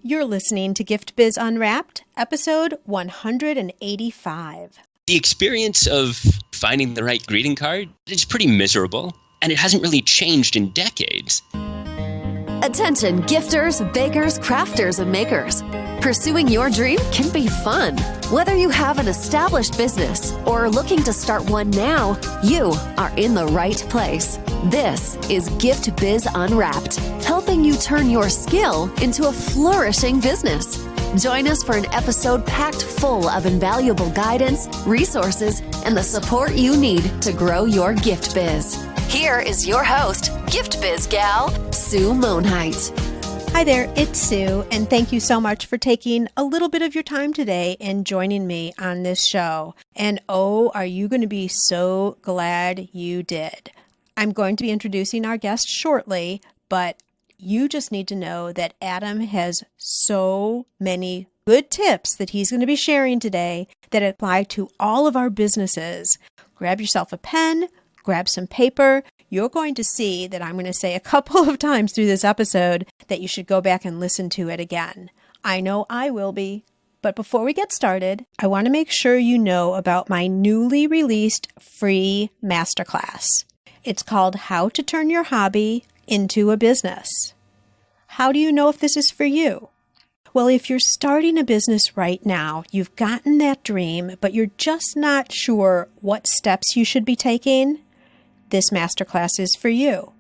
You're listening to Gift Biz Unwrapped, episode 185. The experience of finding the right greeting card is pretty miserable, and it hasn't really changed in decades. Attention gifters, bakers, crafters, and makers. Pursuing your dream can be fun. Whether you have an established business or are looking to start one now, you are in the right place. This is Gift Biz Unwrapped, helping you turn your skill into a flourishing business. Join us for an episode packed full of invaluable guidance, resources, and the support you need to grow your gift biz. Here is your host, Gift Biz gal, Sue Monheit. Hi there, it's Sue, and thank you so much for taking a little bit of your time today and joining me on this show. And oh, are you going to be so glad you did. I'm going to be introducing our guest shortly, but you just need to know that Adam has so many good tips that he's going to be sharing today that apply to all of our businesses. Grab yourself a pen, grab some paper. You're going to see that I'm going to say a couple of times through this episode that you should go back and listen to it again. I know I will be. But before we get started, I want to make sure you know about my newly released free masterclass. It's called How to Turn Your Hobby into a Business. How do you know if this is for you? Well, if you're starting a business right now, you've gotten that dream, but you're just not sure what steps you should be taking, this masterclass is for you.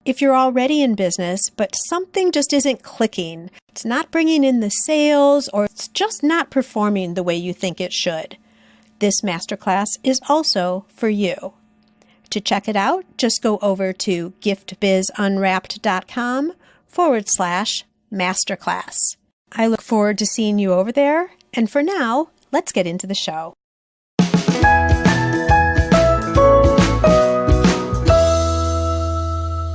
If you're already in business, but something just isn't clicking, it's not bringing in the sales, or it's just not performing the way you think it should, this masterclass is also for you. To check it out, just go over to giftbizunwrapped.com/masterclass. I look forward to seeing you over there, and for now, let's get into the show.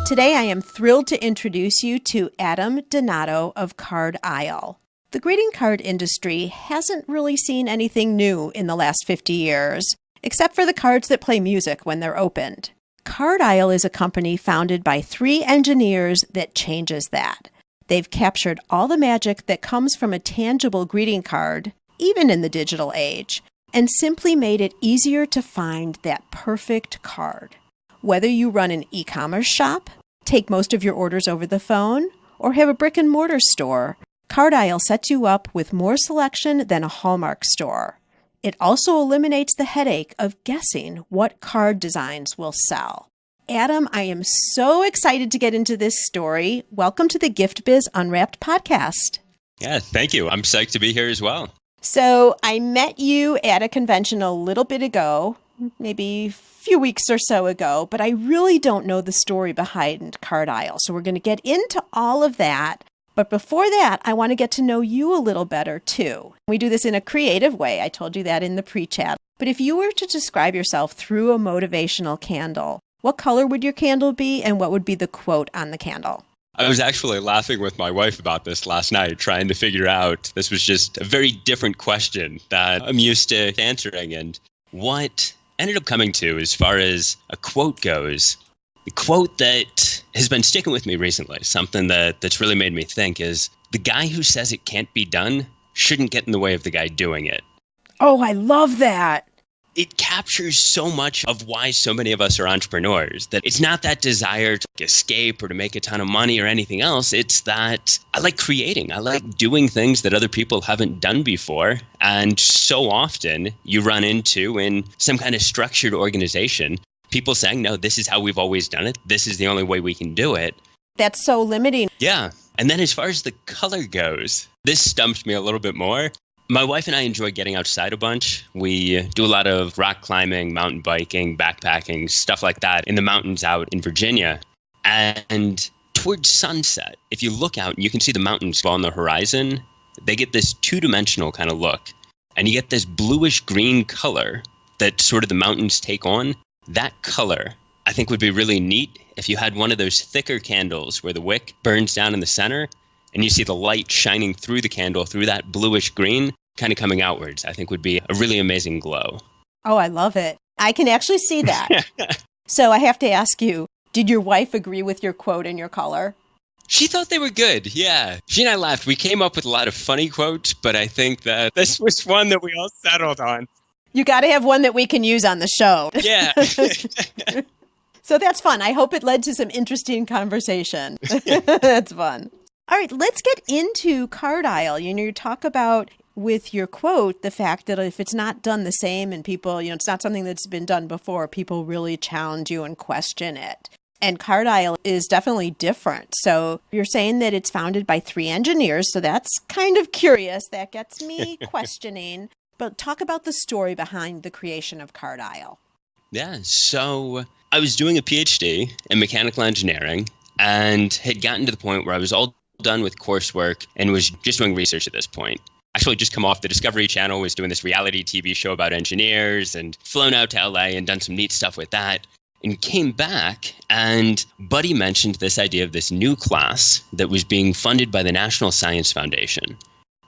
Today, I am thrilled to introduce you to Adam Donato of Card Isle. The greeting card industry hasn't really seen anything new in the last 50 years, except for the cards that play music when they're opened. Card Isle is a company founded by 3 engineers that changes that. They've captured all the magic that comes from a tangible greeting card, even in the digital age, and simply made it easier to find that perfect card. Whether you run an e-commerce shop, take most of your orders over the phone, or have a brick and mortar store, Card Isle sets you up with more selection than a Hallmark store. It also eliminates the headache of guessing what card designs will sell. Adam, I am so excited to get into this story. Welcome to the Gift Biz Unwrapped podcast. Yeah, thank you. I'm psyched to be here as well. So I met you at a convention a little bit ago, maybe a few weeks or so ago, but I really don't know the story behind Card Isle. So we're going to get into all of that. But before that, I want to get to know you a little better too. We do this in a creative way. I told you that in the pre-chat. But if you were to describe yourself through a motivational candle, what color would your candle be and what would be the quote on the candle? I was actually laughing with my wife about this last night, trying to figure out, this was just a very different question that I'm used to answering. And what ended up coming to, as far as a quote goes, the quote that has been sticking with me recently, something that's really made me think, is the guy who says it can't be done shouldn't get in the way of the guy doing it. Oh, I love that. It captures so much of why so many of us are entrepreneurs, that it's not that desire to escape or to make a ton of money or anything else. It's that I like creating. I like doing things that other people haven't done before. And so often you run into, in some kind of structured organization, people saying, no, this is how we've always done it. This is the only way we can do it. That's so limiting. Yeah. And then as far as the color goes, this stumped me a little bit more. My wife and I enjoy getting outside a bunch. We do a lot of rock climbing, mountain biking, backpacking, stuff like that in the mountains out in Virginia. And towards sunset, if you look out and you can see the mountains on the horizon, they get this two-dimensional kind of look. And you get this bluish green color that sort of the mountains take on. That color, I think, would be really neat if you had one of those thicker candles where the wick burns down in the center and you see the light shining through the candle, through that bluish green, kind of coming outwards. I think would be a really amazing glow. Oh, I love it. I can actually see that. So I have to ask you, did your wife agree with your quote and your color? She thought they were good, yeah. She and I laughed. We came up with a lot of funny quotes, but I think that this was one that we all settled on. You got to have one that we can use on the show. Yeah. So that's fun. I hope it led to some interesting conversation. That's fun. All right, let's get into Cardile. You talk about with your quote, the fact that if it's not done the same and people, it's not something that's been done before, people really challenge you and question it. And Cardile is definitely different. So you're saying that it's founded by 3 engineers. So that's kind of curious. That gets me questioning. But talk about the story behind the creation of Cardile. Yeah, so I was doing a PhD in mechanical engineering and had gotten to the point where I was all done with coursework and was just doing research at this point. Actually just come off the Discovery Channel, was doing this reality TV show about engineers and flown out to LA and done some neat stuff with that. And came back, and Buddy mentioned this idea of this new class that was being funded by the National Science Foundation.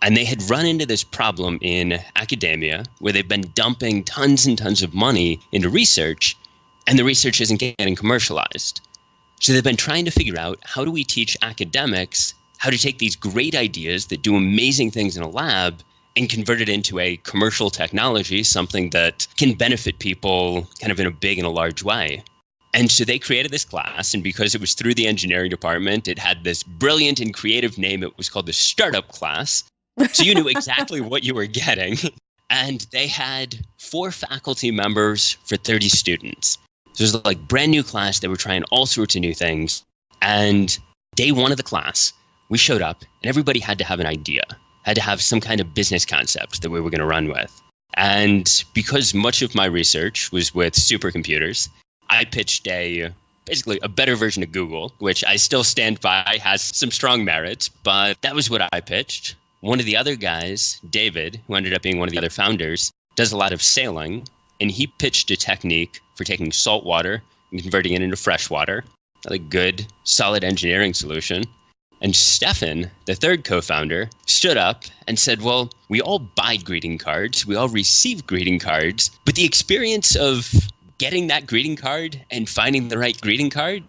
And they had run into this problem in academia where they've been dumping tons and tons of money into research, and the research isn't getting commercialized. So they've been trying to figure out, how do we teach academics how to take these great ideas that do amazing things in a lab and convert it into a commercial technology, something that can benefit people kind of in a big and a large way. And so they created this class, and because it was through the engineering department, it had this brilliant and creative name. It was called the Startup Class. So you knew exactly what you were getting. And they had 4 faculty members for 30 students. So it was like brand new class. They were trying all sorts of new things. And day 1 of the class, we showed up, and everybody had to have an idea. Had to have some kind of business concept that we were going to run with. And because much of my research was with supercomputers, I pitched basically a better version of Google, which I still stand by, has some strong merits, but that was what I pitched. One of the other guys, David, who ended up being one of the other founders, does a lot of sailing, and he pitched a technique for taking salt water and converting it into fresh water. A good, solid engineering solution. And Stefan, the third co-founder, stood up and said, well, we all buy greeting cards, we all receive greeting cards, but the experience of getting that greeting card and finding the right greeting card,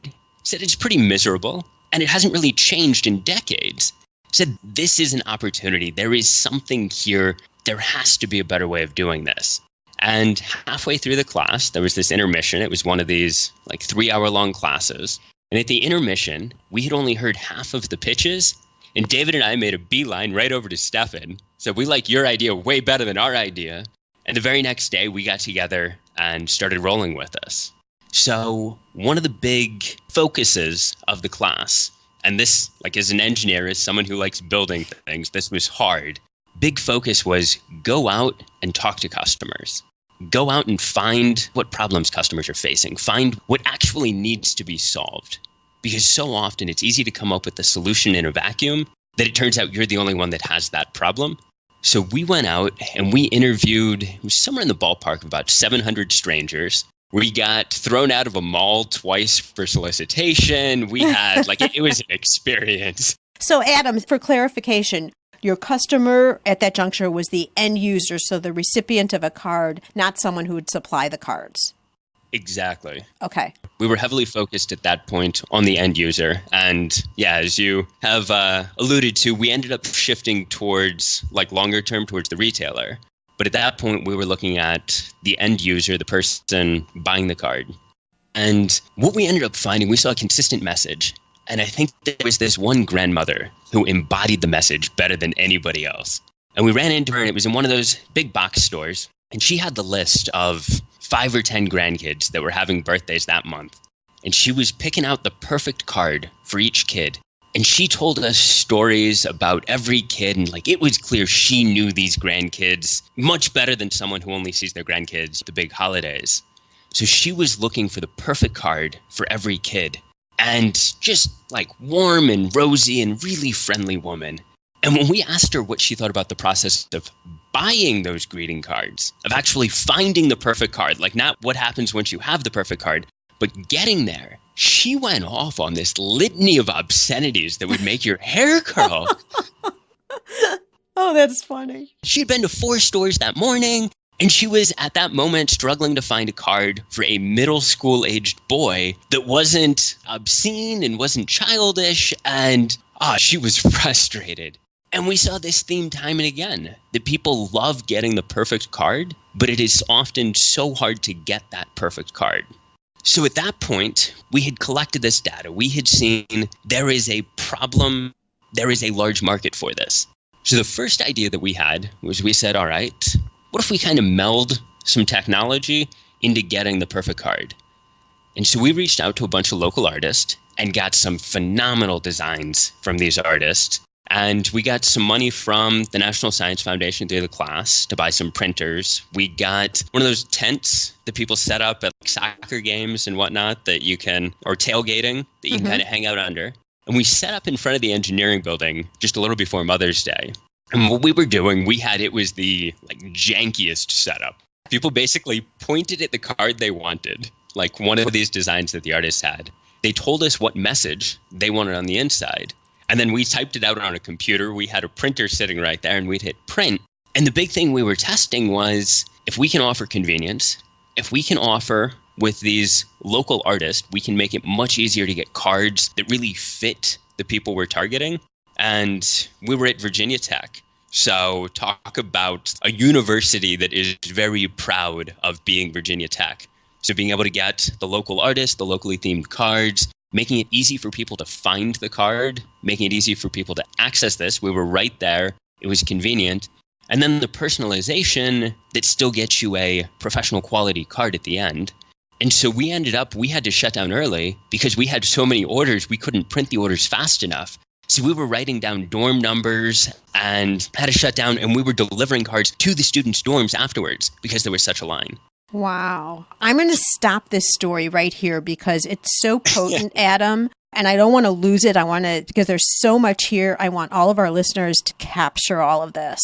said it's pretty miserable, and it hasn't really changed in decades. Said this is an opportunity. There is something here. There has to be a better way of doing this. And halfway through the class, there was this intermission. It was one of these 3-hour-long classes. And at the intermission, we had only heard half of the pitches, and David and I made a beeline right over to Stefan. So we like your idea way better than our idea. And the very next day, we got together and started rolling with us. So one of the big focuses of the class, and this, as an engineer, as someone who likes building things, this was hard. Big focus was go out and talk to customers. Go out and find what problems customers are facing. Find what actually needs to be solved. Because so often it's easy to come up with a solution in a vacuum that it turns out you're the only one that has that problem. So we went out and we interviewed, it was somewhere in the ballpark of about 700 strangers. We got thrown out of a mall twice for solicitation. We had, it was an experience. So Adam, for clarification, your customer at that juncture was the end user, so the recipient of a card, not someone who would supply the cards. Exactly. Okay. We were heavily focused at that point on the end user. And yeah, as you have alluded to, we ended up shifting towards, longer term, towards the retailer. But at that point, we were looking at the end user, the person buying the card. And what we ended up finding, we saw a consistent message. And I think there was this one grandmother who embodied the message better than anybody else. And we ran into her, and it was in one of those big box stores. And she had the list of 5 or 10 grandkids that were having birthdays that month. And she was picking out the perfect card for each kid. And she told us stories about every kid. And it was clear she knew these grandkids much better than someone who only sees their grandkids at the big holidays. So she was looking for the perfect card for every kid. And just warm and rosy and really friendly woman. And when we asked her what she thought about the process of buying those greeting cards, of actually finding the perfect card, not what happens once you have the perfect card, but getting there, she went off on this litany of obscenities that would make your hair curl. Oh, that's funny. She'd been to 4 stores that morning. And she was at that moment struggling to find a card for a middle school aged boy that wasn't obscene and wasn't childish. And she was frustrated. And we saw this theme time and again, that people love getting the perfect card, but it is often so hard to get that perfect card. So at that point, we had collected this data. We had seen there is a problem. There is a large market for this. So the first idea that we had was we said, all right, what if we kind of meld some technology into getting the perfect card? And so we reached out to a bunch of local artists and got some phenomenal designs from these artists. And we got some money from the National Science Foundation through the class to buy some printers. We got one of those tents that people set up at soccer games and whatnot that you can, or tailgating, that you can kind of hang out under. And we set up in front of the engineering building just a little before Mother's Day. And what we were doing, it was the jankiest setup. People basically pointed at the card they wanted, like one of these designs that the artists had. They told us what message they wanted on the inside. And then we typed it out on a computer. We had a printer sitting right there and we'd hit print. And the big thing we were testing was if we can offer convenience, if we can offer with these local artists, we can make it much easier to get cards that really fit the people we're targeting. And we were at Virginia Tech. So talk about a university that is very proud of being Virginia Tech. So being able to get the local artists, the locally themed cards, making it easy for people to find the card, making it easy for people to access this. We were right there. It was convenient. And then the personalization that still gets you a professional quality card at the end. And so we had to shut down early because we had so many orders, we couldn't print the orders fast enough. So we were writing down dorm numbers and had to shut down, and we were delivering cards to the students' dorms afterwards because there was such a line. Wow. I'm going to stop this story right here because it's so potent, Adam, and I don't want to lose it. Because there's so much here. I want all of our listeners to capture all of this.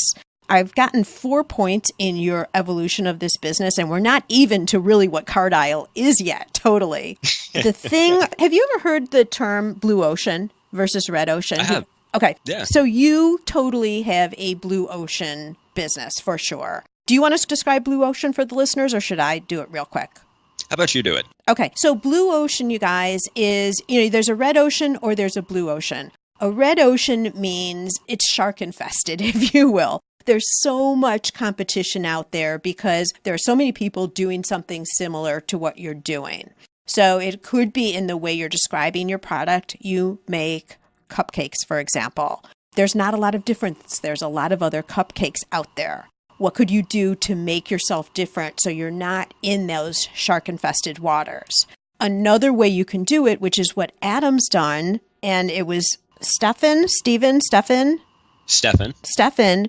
I've gotten 4 points in your evolution of this business, and we're not even to really what Card Isle is yet, totally. Have you ever heard the term blue ocean versus red ocean? I have. Okay. Yeah. So you totally have a blue ocean business for sure. Do you want us to describe blue ocean for the listeners, or should I do it real quick? How about you do it? Okay. So blue ocean, you guys, is, there's a red ocean or there's a blue ocean. A red ocean means it's shark infested, if you will. There's so much competition out there because there are so many people doing something similar to what you're doing. So it could be in the way you're describing your product. You make cupcakes, for example. There's not a lot of difference. There's a lot of other cupcakes out there. What could you do to make yourself different so you're not in those shark-infested waters? Another way you can do it, which is what Adam's done, and it was Stefan,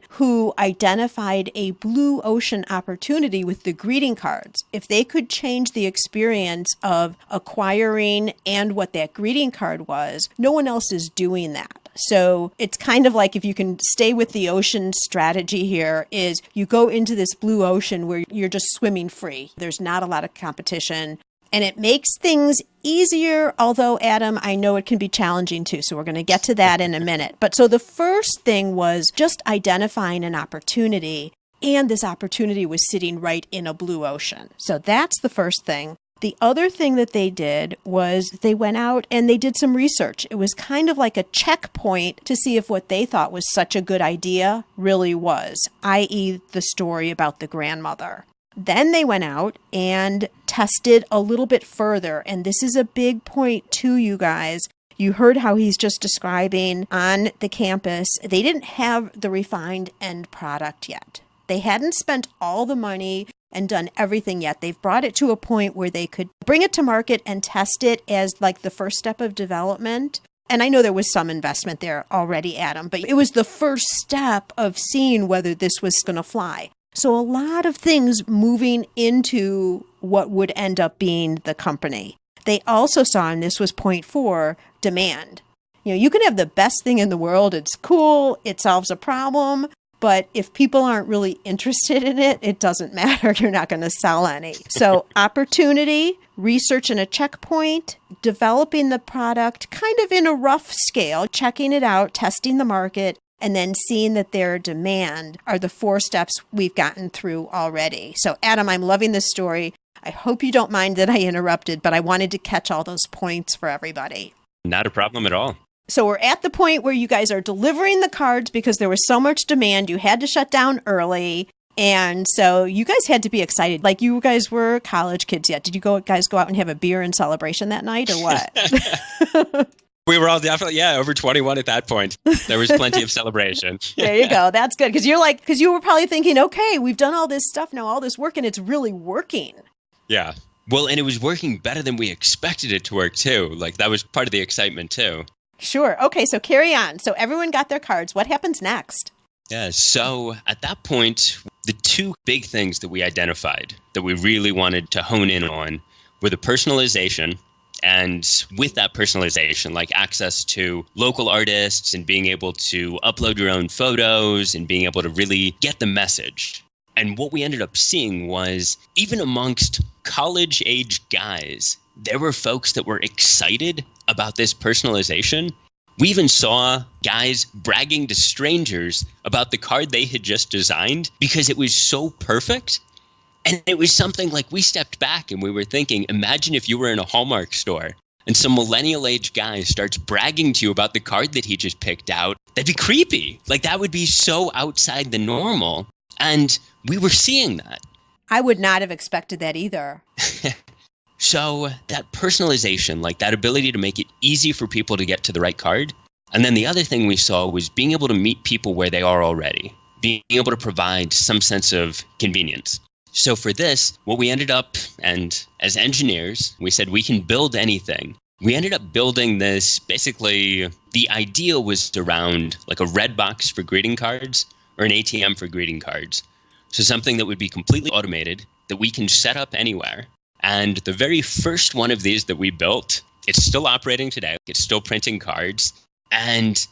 who identified a blue ocean opportunity with the greeting cards. If they could change the experience of acquiring and what that greeting card was, no one else is doing that. So it's kind of like, if you can stay with the ocean strategy here, is you go into this blue ocean where you're just swimming free. There's not a lot of competition. And it makes things easier, although, Adam, I know it can be challenging too. So we're going to get to that in a minute. But so the first thing was just identifying an opportunity. And this opportunity was sitting right in a blue ocean. So that's the first thing. The other thing that they did was they went out and they did some research. It was kind of like a checkpoint to see if what they thought was such a good idea really was, i.e. the story about the grandmother. Then they went out and tested a little bit further. And this is a big point too, you guys. You heard how he's just describing on the campus. They didn't have the refined end product yet. They hadn't spent all the money and done everything yet. They've brought it to a point where they could bring it to market and test it as like the first step of development. And I know there was some investment there already, Adam, but it was the first step of seeing whether this was going to fly. So a lot of things moving into what would end up being the company. They also saw, and this was point 4, demand. You can have the best thing in the world. It's cool. It solves a problem. But if people aren't really interested in it, it doesn't matter. You're not going to sell any. So opportunity, research and a checkpoint, developing the product kind of in a rough scale, checking it out, testing the market, and then seeing that their demand are the 4 steps we've gotten through already. So Adam, I'm loving this story. I hope you don't mind that I interrupted, but I wanted to catch all those points for everybody. Not a problem at all. So we're at the point where you guys are delivering the cards because there was so much demand. You had to shut down early. And so you guys had to be excited. Like you guys were college kids yet. Did you guys go out and have a beer and celebration that night or what? We were all definitely, over 21 at that point. There was plenty of celebration. There you go. That's good. Because you were probably thinking, okay, we've done all this stuff now, all this work, and it's really working. Yeah. Well, and it was working better than we expected it to work too. Like that was part of the excitement too. Sure. Okay. So carry on. So everyone got their cards. What happens next? Yeah. So at that point, the 2 big things that we identified that we really wanted to hone in on were the personalization. And with that personalization, like access to local artists and being able to upload your own photos and being able to really get the message. And what we ended up seeing was even amongst college-age guys, there were folks that were excited about this personalization. We even saw guys bragging to strangers about the card they had just designed because it was so perfect. And it was something like we stepped back and we were thinking, imagine if you were in a Hallmark store and some millennial age guy starts bragging to you about the card that he just picked out. That'd be creepy. Like that would be so outside the normal. And we were seeing that. I would not have expected that either. So that personalization, like that ability to make it easy for people to get to the right card. And then the other thing we saw was being able to meet people where they are already, being able to provide some sense of convenience. So for this, what we ended up, and as engineers, we said we can build anything. We ended up building this, basically, the idea was around like a red box for greeting cards or an ATM for greeting cards. So something that would be completely automated, that we can set up anywhere. And the very first one of these that we built, it's still operating today. It's still printing cards. And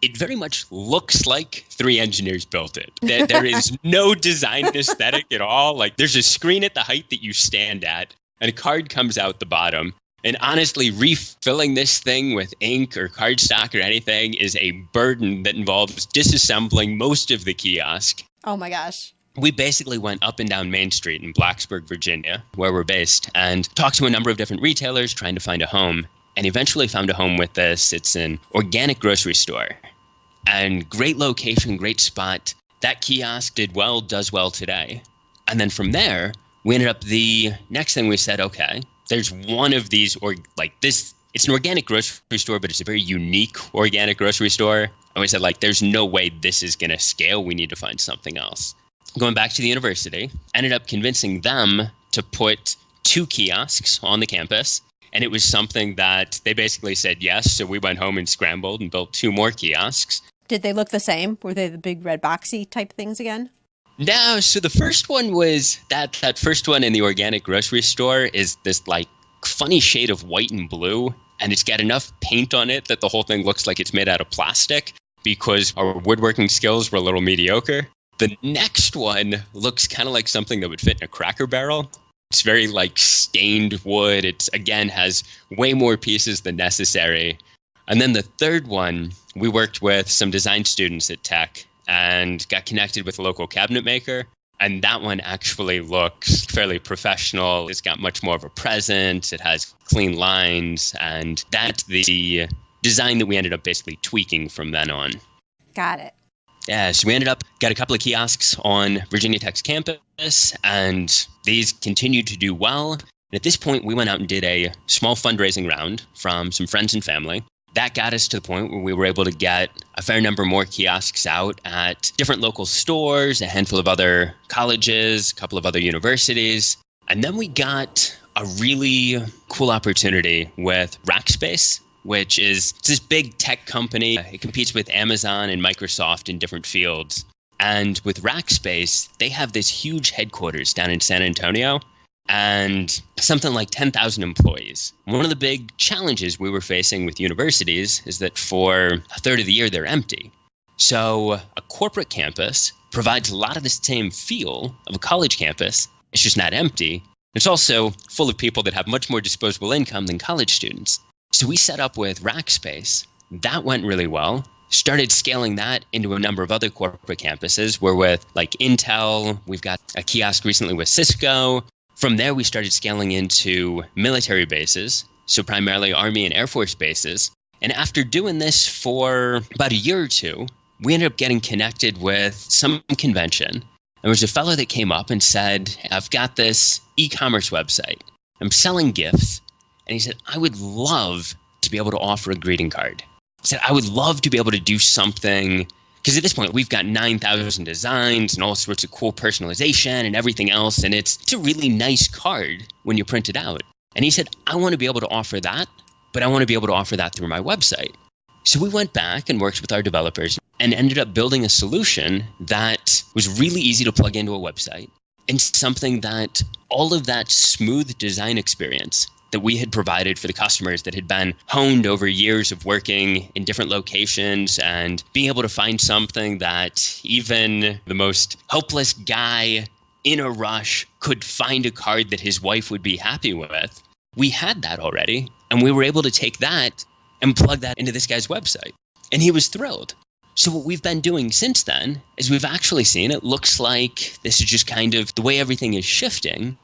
it very much looks like 3 engineers built it. There is no design aesthetic at all. Like there's a screen at the height that you stand at and a card comes out the bottom. And honestly, refilling this thing with ink or cardstock or anything is a burden that involves disassembling most of the kiosk. Oh my gosh. We basically went up and down Main Street in Blacksburg, Virginia, where we're based, and talked to a number of different retailers trying to find a home. And eventually found a home with this. It's an organic grocery store. And great location, great spot. That kiosk does well today. And then from there, we ended up, the next thing we said, okay, there's one of these, or like this, it's an organic grocery store, but it's a very unique organic grocery store. And we said, like, there's no way this is going to scale. We need to find something else. Going back to the university, ended up convincing them to put 2 kiosks on the campus. And it was something that they basically said yes. So we went home and scrambled and built 2 more kiosks. Did they look the same? Were they the big red boxy type things again? No. So the first one was that first one in the organic grocery store is this like funny shade of white and blue. And it's got enough paint on it that the whole thing looks like it's made out of plastic because our woodworking skills were a little mediocre. The next one looks kind of like something that would fit in a Cracker Barrel. It's very like stained wood. It again has way more pieces than necessary. And then the third one, we worked with some design students at Tech and got connected with a local cabinet maker. And that one actually looks fairly professional. It's got much more of a presence. It has clean lines. And that's the design that we ended up basically tweaking from then on. Got it. Yeah, so we got a couple of kiosks on Virginia Tech's campus, and these continued to do well. And at this point, we went out and did a small fundraising round from some friends and family. That got us to the point where we were able to get a fair number more kiosks out at different local stores, a handful of other colleges, a couple of other universities. And then we got a really cool opportunity with Rackspace, which is this big tech company. It competes with Amazon and Microsoft in different fields. And with Rackspace, they have this huge headquarters down in San Antonio and something like 10,000 employees. One of the big challenges we were facing with universities is that for a third of the year, they're empty. So a corporate campus provides a lot of the same feel of a college campus. It's just not empty. It's also full of people that have much more disposable income than college students. So we set up with Rackspace. That went really well. started scaling that into a number of other corporate campuses. We're with like Intel. We've got a kiosk recently with Cisco. From there, we started scaling into military bases, so primarily Army and Air Force bases. And after doing this for about a year or two, we ended up getting connected with some convention. There was a fellow that came up and said, I've got this e-commerce website. I'm selling gifts. And he said, I would love to be able to offer a greeting card. He said, I would love to be able to do something, because at this point, we've got 9,000 designs and all sorts of cool personalization and everything else. And it's a really nice card when you print it out. And he said, I want to be able to offer that, but I want to be able to offer that through my website. So we went back and worked with our developers and ended up building a solution that was really easy to plug into a website, and something that all of that smooth design experience that we had provided for the customers that had been honed over years of working in different locations and being able to find something that even the most hopeless guy in a rush could find a card that his wife would be happy with. We had that already, and we were able to take that and plug that into this guy's website. And he was thrilled. So what we've been doing since then is we've actually seen, it looks like this is just kind of the way everything is shifting.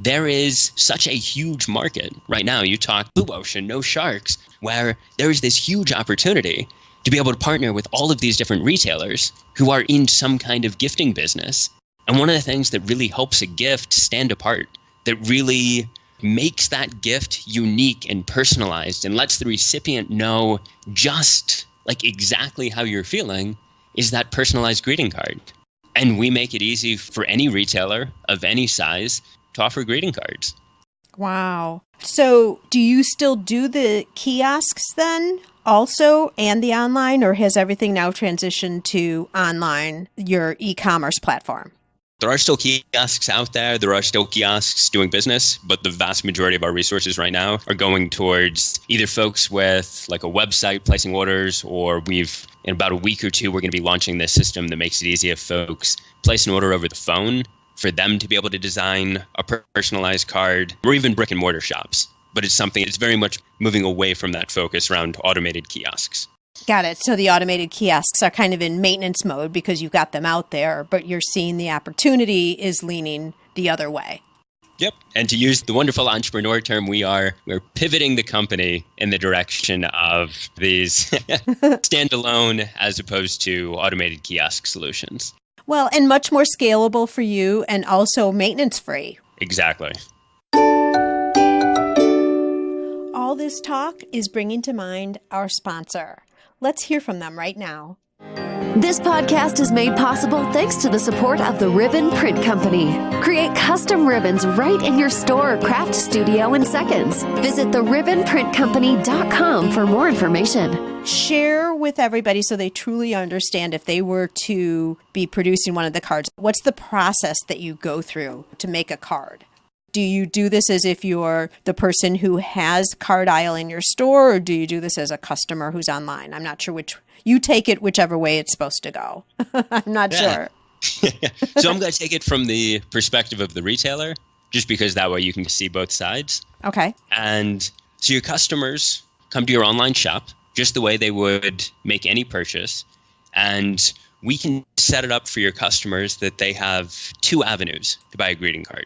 There is such a huge market right now. You talk blue ocean, no sharks, where there is this huge opportunity to be able to partner with all of these different retailers who are in some kind of gifting business. And one of the things that really helps a gift stand apart, that really makes that gift unique and personalized and lets the recipient know just like exactly how you're feeling, is that personalized greeting card. And we make it easy for any retailer of any size to offer greeting cards. Wow. So do you still do the kiosks then also and the online, or has everything now transitioned to online, your e-commerce platform? There are still kiosks out there. There are still kiosks doing business, but the vast majority of our resources right now are going towards either folks with like a website placing orders, or in about a week or two, we're going to be launching this system that makes it easy if folks place an order over the phone for them to be able to design a personalized card, or even brick and mortar shops. But it's something that's very much moving away from that focus around automated kiosks. Got it. So the automated kiosks are kind of in maintenance mode because you've got them out there, but you're seeing the opportunity is leaning the other way. Yep. And to use the wonderful entrepreneur term, we're pivoting the company in the direction of these standalone as opposed to automated kiosk solutions. Well, and much more scalable for you and also maintenance free. Exactly. All this talk is bringing to mind our sponsor. Let's hear from them right now. This podcast is made possible thanks to the support of the Ribbon Print Company. Create custom ribbons right in your store or craft studio in seconds. Visit theribbonprintcompany.com for more information. Share with everybody so they truly understand, if they were to be producing one of the cards, what's the process that you go through to make a card? Do you do this as if you're the person who has card aisle in your store, or do you do this as a customer who's online? I'm not sure which. You take it whichever way it's supposed to go. I'm not sure. So I'm going to take it from the perspective of the retailer, just because that way you can see both sides. Okay. And so your customers come to your online shop just the way they would make any purchase. And we can set it up for your customers that they have two avenues to buy a greeting card.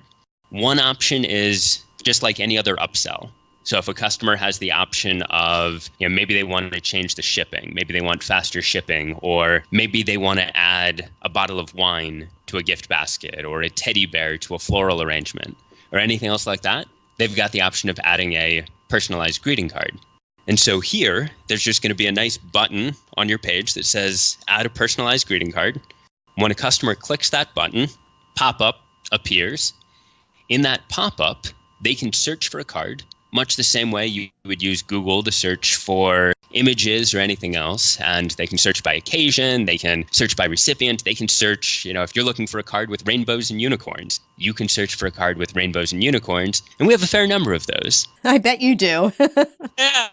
One option is just like any other upsell. So if a customer has the option of, maybe they want to change the shipping, maybe they want faster shipping, or maybe they want to add a bottle of wine to a gift basket, or a teddy bear to a floral arrangement, or anything else like that, they've got the option of adding a personalized greeting card. And so here, there's just going to be a nice button on your page that says add a personalized greeting card. When a customer clicks that button, pop-up appears. In that pop-up, they can search for a card, much the same way you would use Google to search for images or anything else. And they can search by occasion, they can search by recipient, they can search, if you're looking for a card with rainbows and unicorns, you can search for a card with rainbows and unicorns. And we have a fair number of those. I bet you do. Yeah.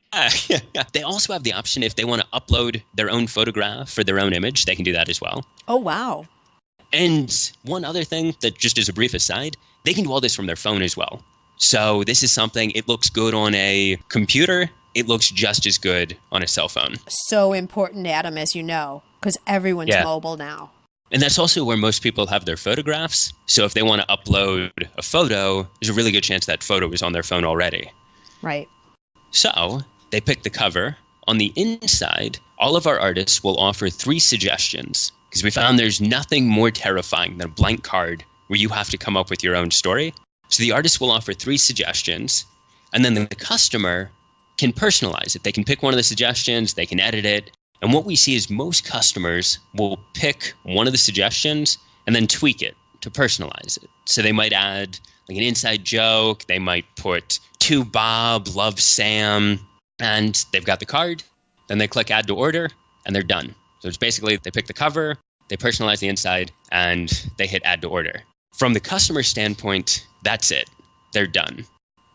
They also have the option, if they want to upload their own photograph or their own image, they can do that as well. Oh, wow. And one other thing that just as a brief aside, they can do all this from their phone as well. So this is something, it looks good on a computer, it looks just as good on a cell phone. So important, Adam, as you know, because everyone's mobile now. And that's also where most people have their photographs. So if they want to upload a photo, there's a really good chance that photo is on their phone already. Right. So they pick the cover. On the inside, all of our artists will offer 3 suggestions, because we found there's nothing more terrifying than a blank card where you have to come up with your own story. So the artist will offer 3 suggestions, and then the customer can personalize it. They can pick one of the suggestions, they can edit it. And what we see is most customers will pick one of the suggestions and then tweak it to personalize it. So they might add like an inside joke, they might put "To Bob, love Sam," and they've got the card. Then they click add to order and they're done. So it's basically they pick the cover, they personalize the inside, and they hit add to order. From the customer standpoint, that's it. They're done.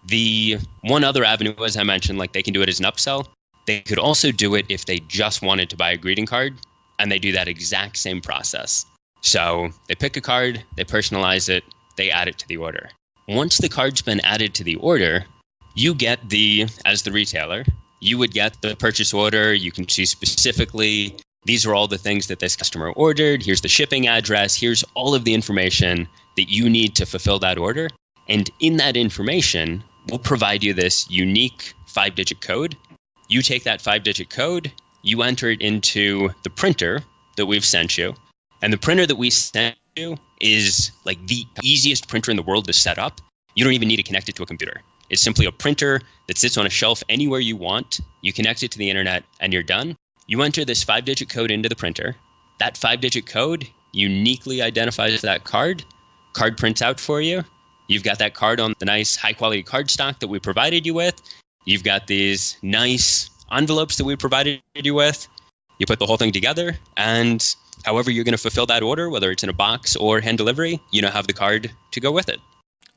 The one other avenue, as I mentioned, like they can do it as an upsell. They could also do it if they just wanted to buy a greeting card, and they do that exact same process. So they pick a card, they personalize it, they add it to the order. Once the card's been added to the order, you get as the retailer, you would get the purchase order. You can see specifically, these are all the things that this customer ordered. Here's the shipping address. Here's all of the information that you need to fulfill that order. And in that information, we'll provide you this unique 5-digit code. You take that 5-digit code, you enter it into the printer that we've sent you. And the printer that we sent you is like the easiest printer in the world to set up. You don't even need to connect it to a computer. It's simply a printer that sits on a shelf anywhere you want. You connect it to the internet and you're done. You enter this 5-digit code into the printer. That 5-digit code uniquely identifies that card. Card prints out for you. You've got that card on the nice high-quality card stock that we provided you with. You've got these nice envelopes that we provided you with. You put the whole thing together, and however you're going to fulfill that order, whether it's in a box or hand delivery, you now have the card to go with it.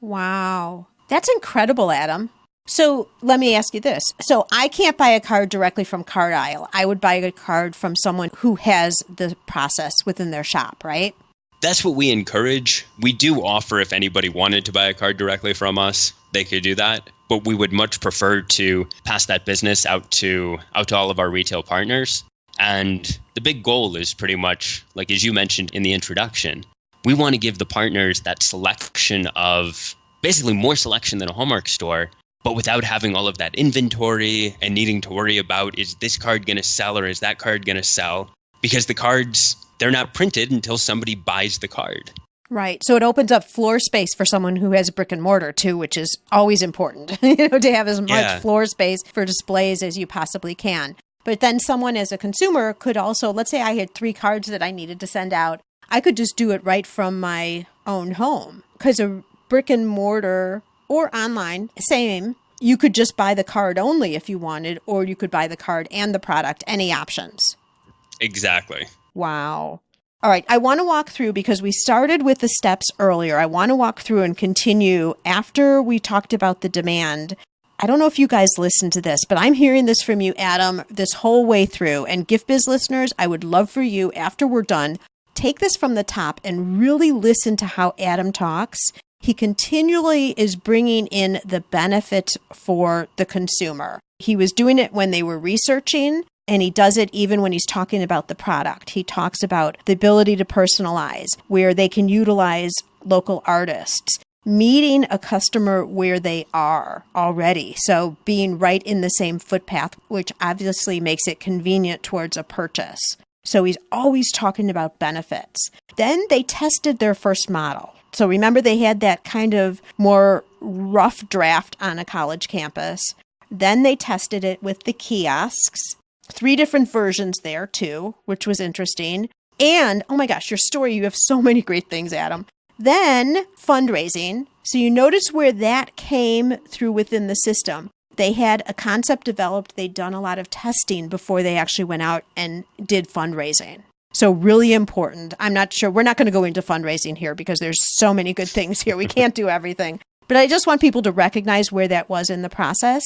Wow. That's incredible, Adam. So let me ask you this. So I can't buy a card directly from Card Isle. I would buy a card from someone who has the process within their shop, right? That's what we encourage. We do offer if anybody wanted to buy a card directly from us, they could do that. But we would much prefer to pass that business out to all of our retail partners. And the big goal is pretty much, like as you mentioned in the introduction, we want to give the partners that selection of basically more selection than a Hallmark store, but without having all of that inventory and needing to worry about, is this card going to sell or is that card going to sell? Because the cards, they're not printed until somebody buys the card. Right. So it opens up floor space for someone who has a brick and mortar too, which is always important, to have as much floor space for displays as you possibly can. But then someone as a consumer could also, let's say I had 3 cards that I needed to send out. I could just do it right from my own home, because a brick and mortar or online, same. You could just buy the card only if you wanted, or you could buy the card and the product, any options. Exactly. Wow. All right. I want to walk through, because we started with the steps earlier. I want to walk through and continue after we talked about the demand. I don't know if you guys listened to this, but I'm hearing this from you, Adam, this whole way through. And Gift Biz listeners, I would love for you, after we're done, take this from the top and really listen to how Adam talks. He continually is bringing in the benefit for the consumer. He was doing it when they were researching, and he does it even when he's talking about the product. He talks about the ability to personalize, where they can utilize local artists, meeting a customer where they are already. So being right in the same footpath, which obviously makes it convenient towards a purchase. So he's always talking about benefits. Then they tested their first model. So remember, they had that kind of more rough draft on a college campus. Then they tested it with the kiosks. 3 different versions there too, which was interesting. And, oh my gosh, your story, you have so many great things, Adam. Then fundraising. So you notice where that came through within the system. They had a concept developed. They'd done a lot of testing before they actually went out and did fundraising. So really important. I'm not sure. We're not going to go into fundraising here because there's so many good things here. We can't do everything. But I just want people to recognize where that was in the process.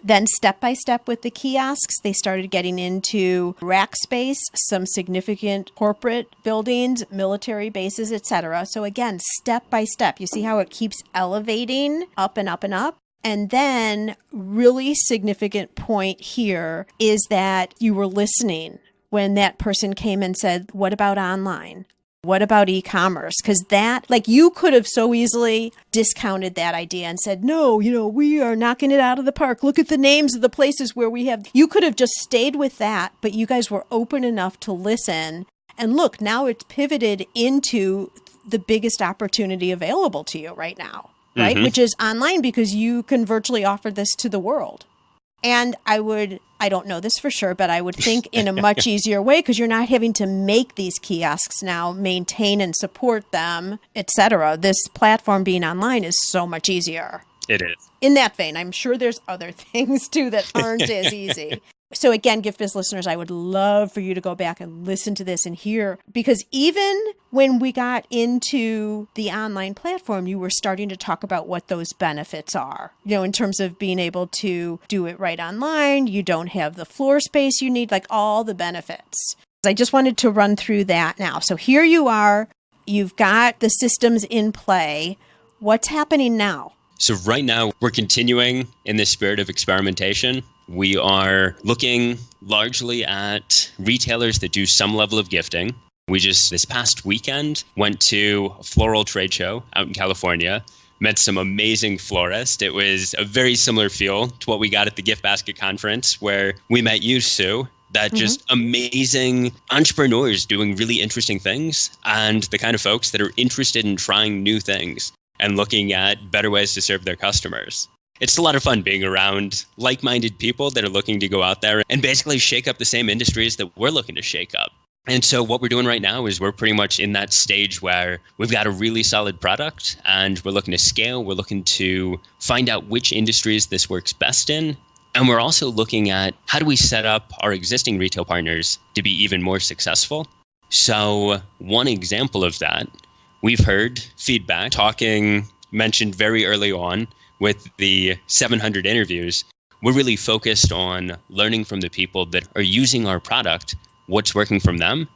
Then step by step with the kiosks, they started getting into rack space, some significant corporate buildings, military bases, etc. So again, step by step, you see how it keeps elevating up and up and up? And then really significant point here is that you were listening when that person came and said, what about online? What about e-commerce? Because that, like, you could have so easily discounted that idea and said, no, we are knocking it out of the park. Look at the names of the places where we have. You could have just stayed with that, but you guys were open enough to listen. And look, now it's pivoted into the biggest opportunity available to you right now, right? Which is online, because you can virtually offer this to the world. And I don't know this for sure, but I would think in a much easier way, because you're not having to make these kiosks now, maintain and support them, etc. This platform being online is so much easier. It is. In that vein, I'm sure there's other things too that aren't as easy. So again, GiftBiz listeners, I would love for you to go back and listen to this and hear, because even when we got into the online platform, you were starting to talk about what those benefits are, in terms of being able to do it right online. You don't have the floor space you need, like all the benefits. I just wanted to run through that now. So here you are, you've got the systems in play. What's happening now? So right now, we're continuing in the spirit of experimentation. We are looking largely at retailers that do some level of gifting. We just, this past weekend, went to a floral trade show out in California, met some amazing florists. It was a very similar feel to what we got at the Gift Basket conference, where we met you, Sue. That just amazing entrepreneurs doing really interesting things, and the kind of folks that are interested in trying new things and looking at better ways to serve their customers. It's a lot of fun being around like-minded people that are looking to go out there and basically shake up the same industries that we're looking to shake up. And so what we're doing right now is we're pretty much in that stage where we've got a really solid product and we're looking to scale. We're looking to find out which industries this works best in. And we're also looking at how do we set up our existing retail partners to be even more successful. So one example of that, we've heard feedback mentioned very early on with the 700 interviews. We're really focused on learning from the people that are using our product, what's working from them.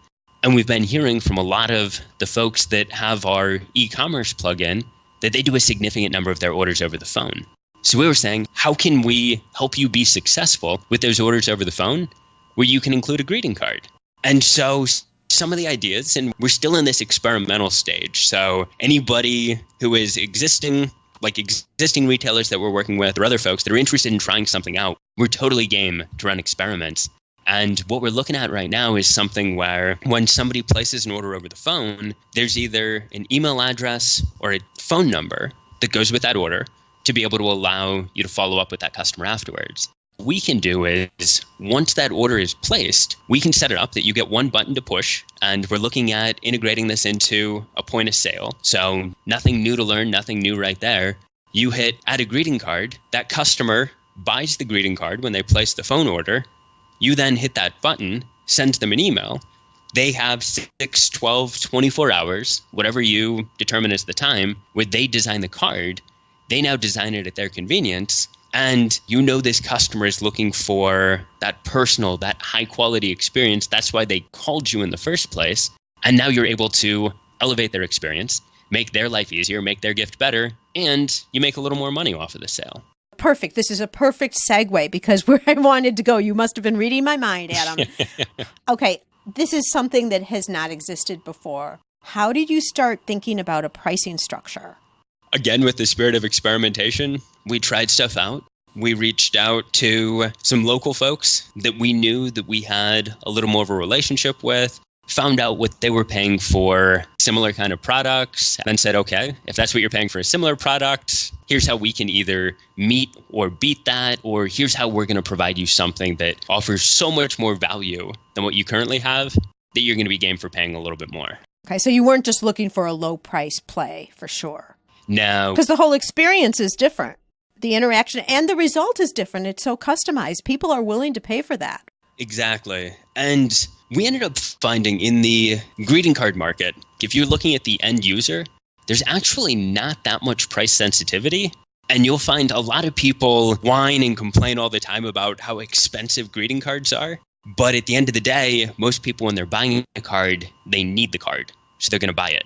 And we've been hearing from a lot of the folks that have our e-commerce plugin that they do a significant number of their orders over the phone. So we were saying, how can we help you be successful with those orders over the phone where you can include a greeting card? And so some of the ideas, and we're still in this experimental stage. So anybody who is existing retailers that we're working with or other folks that are interested in trying something out, we're totally game to run experiments. And what we're looking at right now is something where when somebody places an order over the phone, there's either an email address or a phone number that goes with that order to be able to allow you to follow up with that customer afterwards. What we can do is, once that order is placed, we can set it up that you get one button to push, and we're looking at integrating this into a point of sale. So nothing new to learn, nothing new right there. You hit add a greeting card, that customer buys the greeting card when they place the phone order. You then hit that button, send them an email. They have 6, 12, 24 hours, whatever you determine as the time, where they design the card. They now design it at their convenience. And this customer is looking for that personal, that high quality experience. That's why they called you in the first place. And now you're able to elevate their experience, make their life easier, make their gift better, and you make a little more money off of the sale. Perfect. This is a perfect segue, because where I wanted to go, you must have been reading my mind, Adam. Okay, this is something that has not existed before. How did you start thinking about a pricing structure? Again, with the spirit of experimentation, we tried stuff out. We reached out to some local folks that we knew that we had a little more of a relationship with, found out what they were paying for similar kind of products, and said, okay, if that's what you're paying for a similar product, here's how we can either meet or beat that, or here's how we're going to provide you something that offers so much more value than what you currently have that you're going to be game for paying a little bit more. Okay, so you weren't just looking for a low price play, for sure. No. Because the whole experience is different. The interaction and the result is different. It's so customized. People are willing to pay for that. Exactly. And we ended up finding in the greeting card market, if you're looking at the end user, there's actually not that much price sensitivity. And you'll find a lot of people whine and complain all the time about how expensive greeting cards are. But at the end of the day, most people, when they're buying a card, they need the card. So they're going to buy it.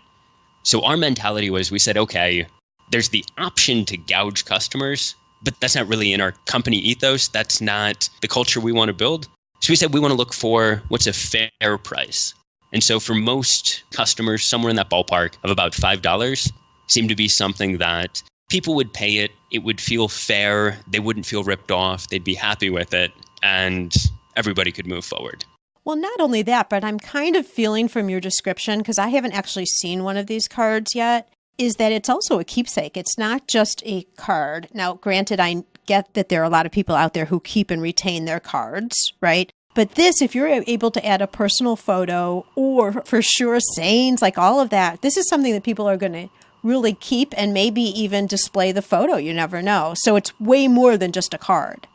So our mentality was, we said, okay, there's the option to gouge customers but that's not really in our company ethos. That's not the culture we want to build. So we said we want to look for what's a fair price. And so for most customers, somewhere in that ballpark of about $5 seemed to be something that people would pay it. It would feel fair. They wouldn't feel ripped off. They'd be happy with it. And everybody could move forward. Well, not only that, but I'm kind of feeling from your description, because I haven't actually seen one of these cards yet, is that it's also a keepsake. It's not just a card. Now, granted, I get that there are a lot of people out there who keep and retain their cards, right? But this, if you're able to add a personal photo or for sure sayings, like all of that, this is something that people are going to really keep and maybe even display the photo. You never know. So it's way more than just a card.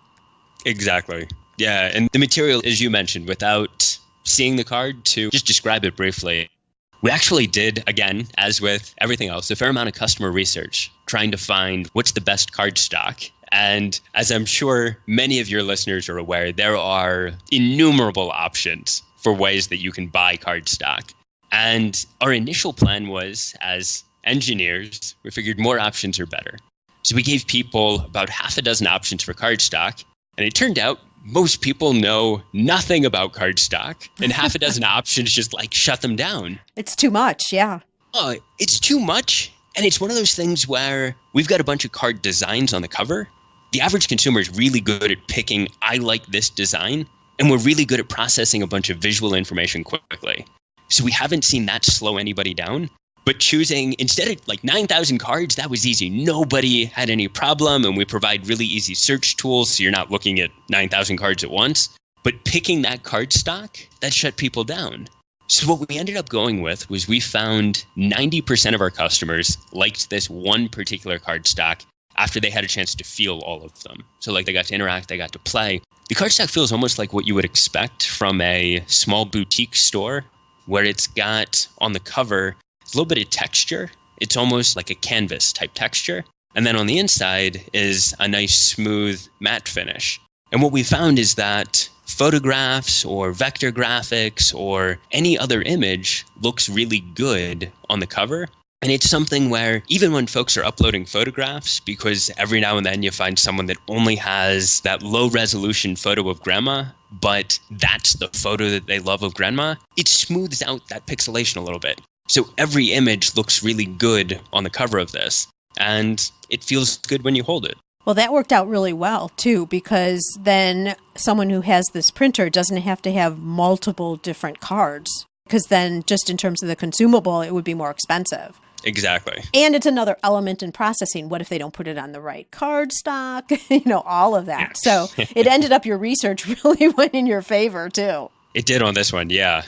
Exactly. Yeah. And the material, as you mentioned, without seeing the card, to just describe it briefly, we actually did, again, as with everything else, a fair amount of customer research, trying to find what's the best card stock. And as I'm sure many of your listeners are aware, there are innumerable options for ways that you can buy card stock. And our initial plan was, as engineers, we figured more options are better. So we gave people about half a dozen options for card stock. And it turned out most people know nothing about card stock, and half a dozen options just shut them down. It's too much, yeah. Oh, it's too much. And it's one of those things where we've got a bunch of card designs on the cover. The average consumer is really good at picking, I like this design, and we're really good at processing a bunch of visual information quickly. So we haven't seen that slow anybody down. But choosing, instead of 9,000 cards, that was easy. Nobody had any problem, and we provide really easy search tools so you're not looking at 9,000 cards at once. But picking that card stock, that shut people down. So what we ended up going with was we found 90% of our customers liked this one particular card stock after they had a chance to feel all of them. So they got to interact, they got to play. The card stock feels almost like what you would expect from a small boutique store, where it's got on the cover a little bit of texture. It's almost like a canvas type texture. And then on the inside is a nice smooth matte finish. And what we found is that photographs or vector graphics or any other image looks really good on the cover. And it's something where even when folks are uploading photographs, because every now and then you find someone that only has that low resolution photo of grandma, but that's the photo that they love of grandma, it smooths out that pixelation a little bit. So every image looks really good on the cover of this, and it feels good when you hold it. Well, that worked out really well, too, because then someone who has this printer doesn't have to have multiple different cards, because then just in terms of the consumable, it would be more expensive. Exactly. And it's another element in processing. What if they don't put it on the right card stock? All of that. So it ended up your research really went in your favor, too. It did on this one, yeah.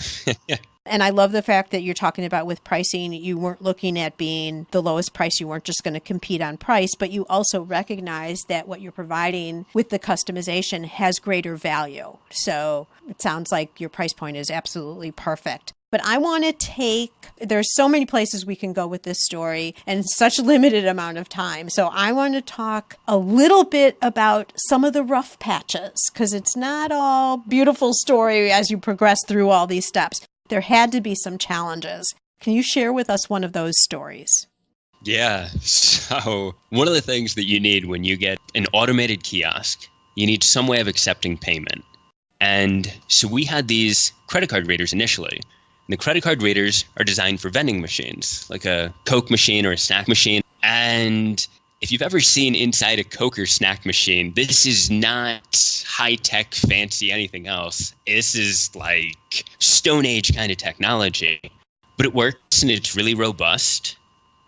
And I love the fact that you're talking about with pricing, you weren't looking at being the lowest price. You weren't just going to compete on price, but you also recognize that what you're providing with the customization has greater value. So it sounds like your price point is absolutely perfect. But I want to there's so many places we can go with this story and such limited amount of time. So I want to talk a little bit about some of the rough patches, because it's not all beautiful story as you progress through all these steps. There had to be some challenges. Can you share with us one of those stories? Yeah. So one of the things that you need when you get an automated kiosk, you need some way of accepting payment. And so we had these credit card readers initially. And the credit card readers are designed for vending machines, like a Coke machine or a snack machine. And if you've ever seen inside a Coke or snack machine, this is not high-tech, fancy, anything else. This is like Stone Age kind of technology. But it works and it's really robust.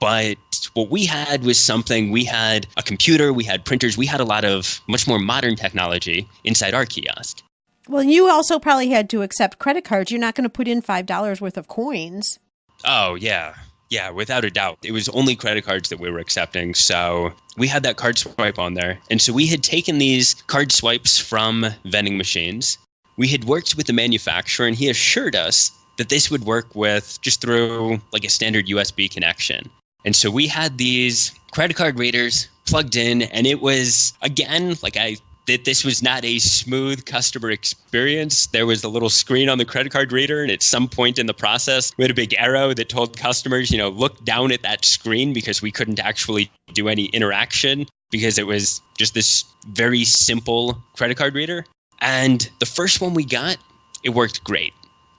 But what we had was we had a computer, we had printers, we had a lot of much more modern technology inside our kiosk. Well, you also probably had to accept credit cards. You're not going to put in $5 worth of coins. Oh, yeah. Yeah, without a doubt. It was only credit cards that we were accepting. So we had that card swipe on there. And so we had taken these card swipes from vending machines. We had worked with the manufacturer, and he assured us that this would work just through a standard USB connection. And so we had these credit card readers plugged in, and it was, again, I that this was not a smooth customer experience. There was a little screen on the credit card reader, and at some point in the process, we had a big arrow that told customers, look down at that screen, because we couldn't actually do any interaction because it was just this very simple credit card reader. And the first one we got, it worked great.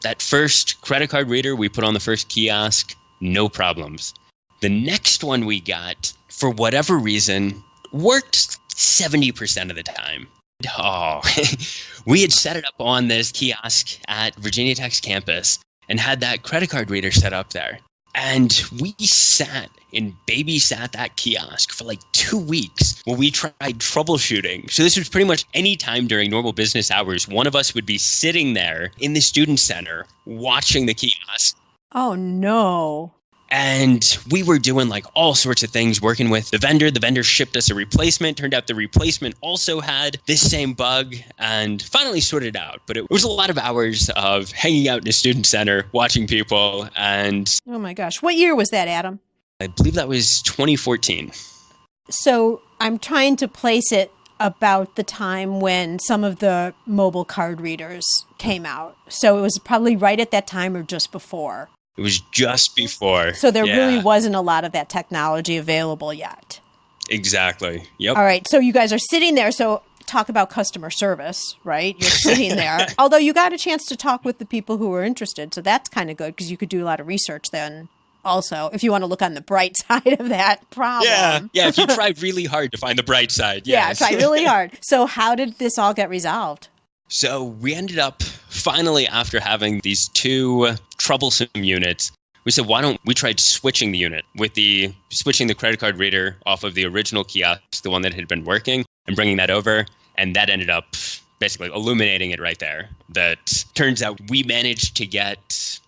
That first credit card reader we put on the first kiosk, no problems. The next one we got, for whatever reason, worked 70% of the time. Oh, we had set it up on this kiosk at Virginia Tech's campus and had that credit card reader set up there. And we sat and babysat that kiosk for like 2 weeks while we tried troubleshooting. So this was pretty much any time during normal business hours, one of us would be sitting there in the student center watching the kiosk. Oh, no. And we were doing like all sorts of things, working with the vendor. The vendor shipped us a replacement. Turned out the replacement also had this same bug, and finally sorted it out. But it was a lot of hours of hanging out in a student center, watching people. And oh my gosh. What year was that, Adam? I believe that was 2014. So I'm trying to place it about the time when some of the mobile card readers came out. So it was probably right at that time or just before. It was just before. So there really wasn't a lot of that technology available yet. Exactly. Yep. All right. So you guys are sitting there. So talk about customer service, right? You're sitting there. Although you got a chance to talk with the people who were interested. So that's kind of good because you could do a lot of research then also, if you want to look on the bright side of that problem. Yeah. If you try really hard to find the bright side. Yes. Yeah, try really hard. So how did this all get resolved? So we ended up finally, after having these two troublesome units, we said, why don't we try switching the unit with switching the credit card reader off of the original kiosk, the one that had been working, and bringing that over. And that ended up basically illuminating it right there. That turns out we managed to get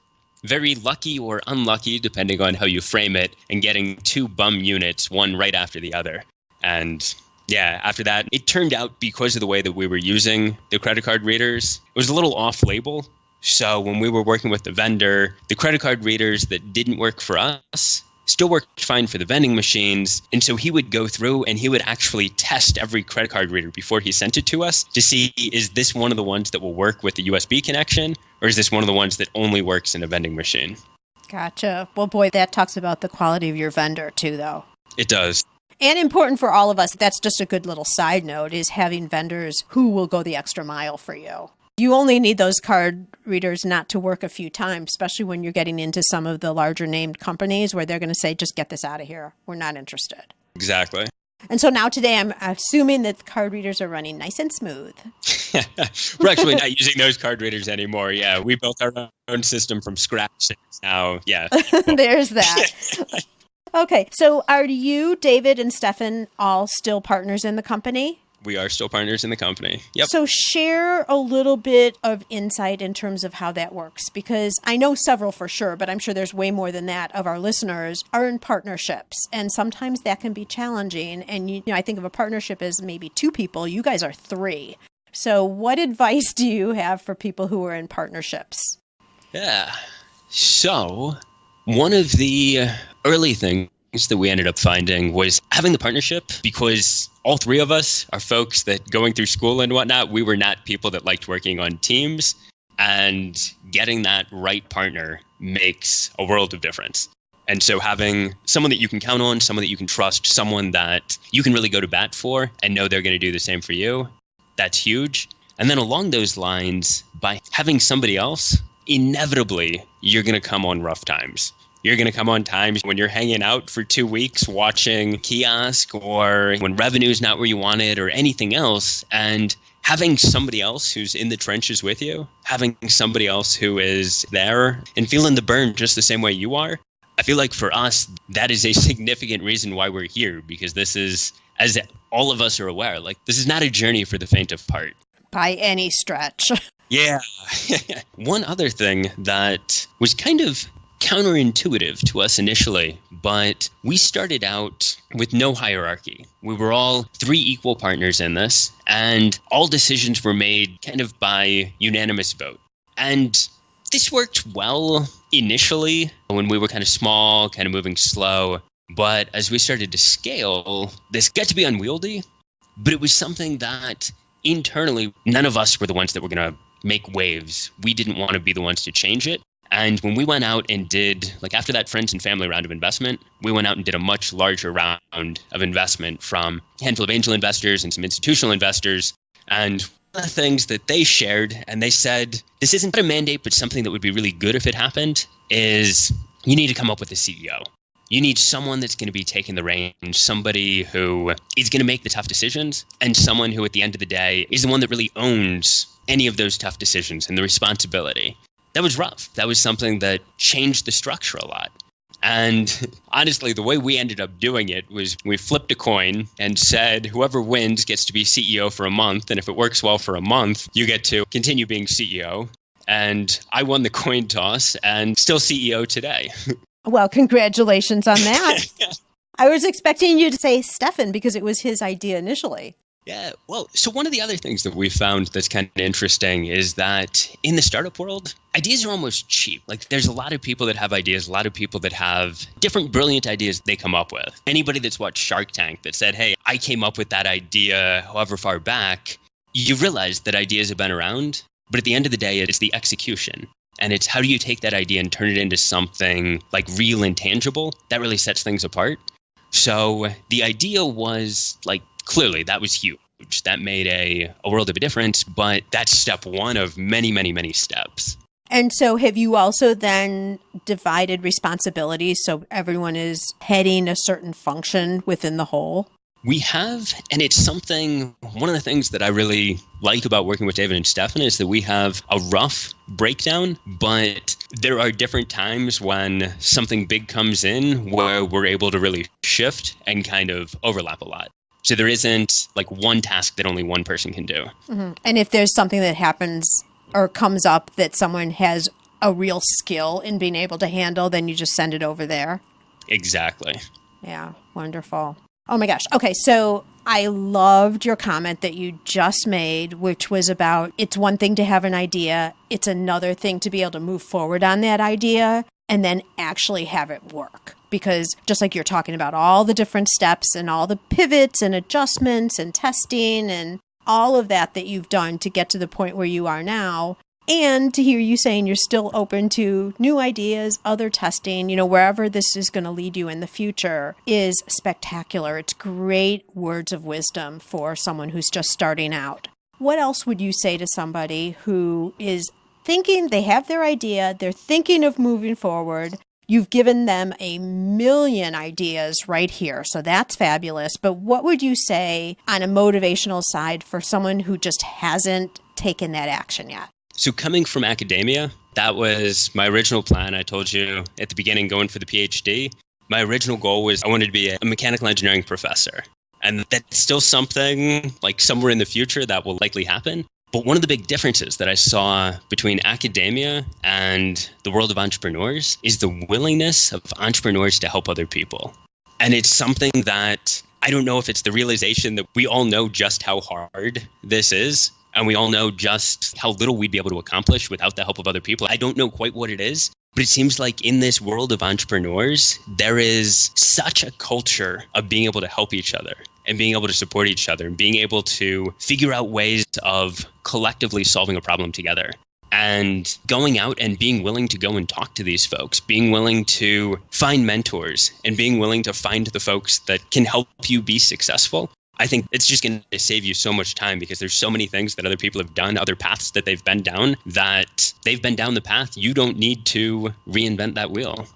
very lucky or unlucky, depending on how you frame it, and getting two bum units, one right after the other. And yeah, after that, it turned out because of the way that we were using the credit card readers, it was a little off-label. So when we were working with the vendor, the credit card readers that didn't work for us still worked fine for the vending machines. And so he would go through and he would actually test every credit card reader before he sent it to us to see, is this one of the ones that will work with the USB connection, or is this one of the ones that only works in a vending machine? Gotcha. Well, boy, that talks about the quality of your vendor too, though. It does. And important for all of us, that's just a good little side note, is having vendors who will go the extra mile for you. You only need those card readers not to work a few times, especially when you're getting into some of the larger named companies where they're going to say, just get this out of here. We're not interested. Exactly. And so now today, I'm assuming that the card readers are running nice and smooth. We're actually not using those card readers anymore. Yeah, we built our own system from scratch now. Yeah. There's that. Okay, so are you, David, and Stefan all still partners in the company? We are still partners in the company. Yep. So share a little bit of insight in terms of how that works, because I know several for sure, but I'm sure there's way more than that of our listeners are in partnerships. And sometimes that can be challenging. And I think of a partnership as maybe two people. You guys are three. So what advice do you have for people who are in partnerships? Yeah. So one of the early things that we ended up finding was having the partnership, because all three of us are folks that going through school and whatnot, we were not people that liked working on teams, and getting that right partner makes a world of difference. And so having someone that you can count on, someone that you can trust, someone that you can really go to bat for and know they're going to do the same for you, that's huge. And then along those lines, by having somebody else, inevitably, you're going to come on rough times. You're going to come on times when you're hanging out for 2 weeks watching kiosk, or when revenue's not where you want it, or anything else. And having somebody else who's in the trenches with you, having somebody else who is there and feeling the burn just the same way you are, I feel like for us, that is a significant reason why we're here, because this is, as all of us are aware, like, this is not a journey for the faint of heart. By any stretch. Yeah. One other thing that was kind of counterintuitive to us initially, but we started out with no hierarchy. We were all three equal partners in this, and all decisions were made kind of by unanimous vote. And this worked well initially when we were kind of small, kind of moving slow. But as we started to scale, this got to be unwieldy, but it was something that internally, none of us were the ones that were going to make waves. We didn't want to be the ones to change it. And when we went out and did, like after that friends and family round of investment, we went out and did a much larger round of investment from a handful of angel investors and some institutional investors. And one of the things that they shared, and they said, this isn't a mandate, but something that would be really good if it happened, is you need to come up with a CEO. You need someone that's going to be taking the reins, somebody who is going to make the tough decisions, and someone who at the end of the day is the one that really owns any of those tough decisions and the responsibility. That was rough. That was something that changed the structure a lot. And honestly, the way we ended up doing it was we flipped a coin and said, whoever wins gets to be CEO for a month. And if it works well for a month, you get to continue being CEO. And I won the coin toss and still CEO today. Well, congratulations on that. I was expecting you to say Stefan because it was his idea initially. Yeah, well, so one of the other things that we found that's kind of interesting is that in the startup world, ideas are almost cheap. Like there's a lot of people that have ideas, a lot of people that have different brilliant ideas they come up with. Anybody that's watched Shark Tank that said, hey, I came up with that idea however far back, you realize that ideas have been around, but at the end of the day, it's the execution. And it's how do you take that idea and turn it into something like real and tangible that really sets things apart. So the idea was like, clearly, that was huge. That made a world of a difference, but that's step one of many, many, many steps. And so have you also then divided responsibilities so everyone is heading a certain function within the whole? We have, and it's something, one of the things that I really like about working with David and Stefan is that we have a rough breakdown, but there are different times when something big comes in where we're able to really shift and kind of overlap a lot. So there isn't like one task that only one person can do. Mm-hmm. And if there's something that happens or comes up that someone has a real skill in being able to handle, then you just send it over there. Exactly. Yeah, wonderful. Oh my gosh. Okay, so I loved your comment that you just made, which was about it's one thing to have an idea. It's another thing to be able to move forward on that idea and then actually have it work. Because just like you're talking about all the different steps and all the pivots and adjustments and testing and all of that you've done to get to the point where you are now, and to hear you saying you're still open to new ideas, other testing, wherever this is going to lead you in the future is spectacular. It's great words of wisdom for someone who's just starting out. What else would you say to somebody who is thinking they have their idea, they're thinking of moving forward? You've given them a million ideas right here, so that's fabulous. But what would you say on a motivational side for someone who just hasn't taken that action yet? So coming from academia, that was my original plan. I told you at the beginning, going for the PhD, my original goal was I wanted to be a mechanical engineering professor. And that's still something like somewhere in the future that will likely happen. But one of the big differences that I saw between academia and the world of entrepreneurs is the willingness of entrepreneurs to help other people. And it's something that I don't know if it's the realization that we all know just how hard this is. And we all know just how little we'd be able to accomplish without the help of other people. I don't know quite what it is, but it seems like in this world of entrepreneurs, there is such a culture of being able to help each other and being able to support each other and being able to figure out ways of collectively solving a problem together. And going out and being willing to go and talk to these folks, being willing to find mentors and being willing to find the folks that can help you be successful. I think it's just going to save you so much time because there's so many things that other people have done, other paths that they've been down, that they've been down the path. You don't need to reinvent that wheel.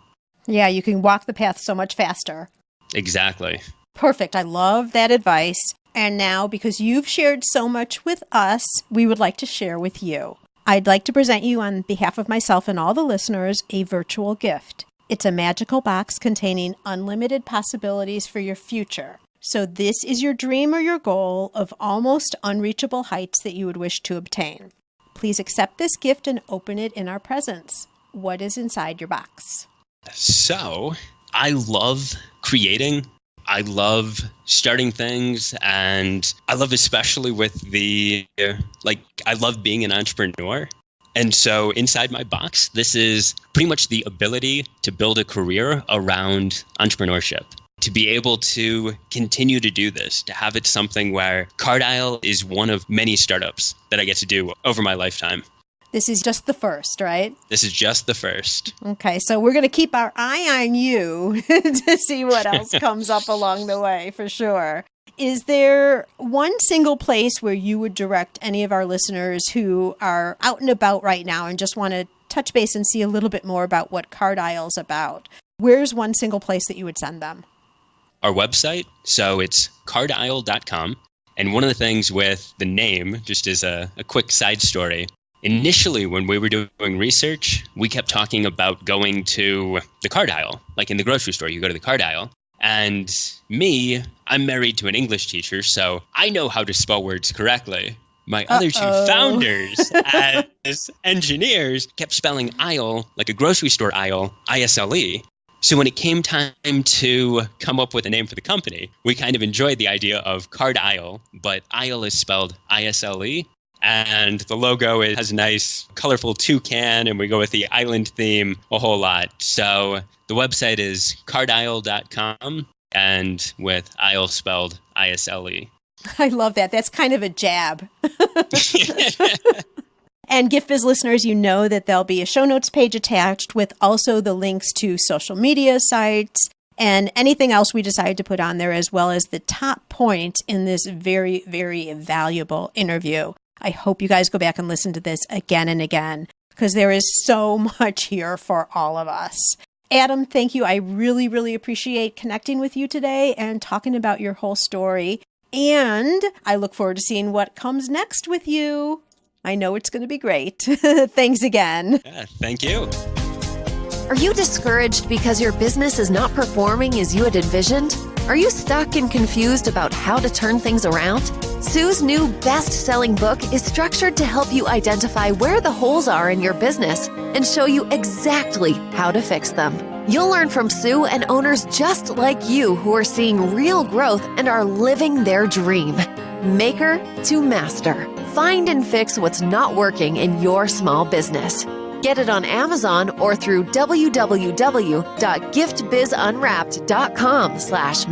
Yeah, you can walk the path so much faster. Exactly. Perfect. I love that advice. And now, because you've shared so much with us, we would like to share with you. I'd like to present you on behalf of myself and all the listeners a virtual gift. It's a magical box containing unlimited possibilities for your future. So this is your dream or your goal of almost unreachable heights that you would wish to obtain. Please accept this gift and open it in our presence. What is inside your box? So, I love creating. I love starting things, and I love especially with I love being an entrepreneur. And so inside my box, this is pretty much the ability to build a career around entrepreneurship. to be able to continue to do this, to have it something where Card Aisle is one of many startups that I get to do over my lifetime. This is just the first, right? This is just the first. Okay, so we're going to keep our eye on you to see what else comes up along the way, for sure. Is there one single place where you would direct any of our listeners who are out and about right now and just want to touch base and see a little bit more about what Card Aisle is about? Where's one single place that you would send them? Our website, so it's cardaisle.com. And one of the things with the name, just as a quick side story, initially, when we were doing research, we kept talking about going to the card aisle. Like in the grocery store, you go to the card aisle. And me, I'm married to an English teacher, so I know how to spell words correctly. My other two founders as engineers kept spelling aisle like a grocery store aisle, I-S-L-E. So when it came time to come up with a name for the company, we kind of enjoyed the idea of Card Aisle, but aisle is spelled I-S-L-E. And the logo has a nice, colorful toucan, and we go with the island theme a whole lot. So the website is cardaisle.com, and with aisle spelled I-S-L-E. I love that. That's kind of a jab. And Gift Biz listeners, you know that there'll be a show notes page attached with also the links to social media sites and anything else we decide to put on there, as well as the top points in this very, very valuable interview. I hope you guys go back and listen to this again and again, because there is so much here for all of us. Adam, thank you. I really, really appreciate connecting with you today and talking about your whole story. And I look forward to seeing what comes next with you. I know it's going to be great. Thanks again. Yeah, thank you. Are you discouraged because your business is not performing as you had envisioned? Are you stuck and confused about how to turn things around? Sue's new best-selling book is structured to help you identify where the holes are in your business and show you exactly how to fix them. You'll learn from Sue and owners just like you who are seeing real growth and are living their dream. Maker to master. Find and fix what's not working in your small business. Get it on Amazon or through www.giftbizunwrapped.com/master.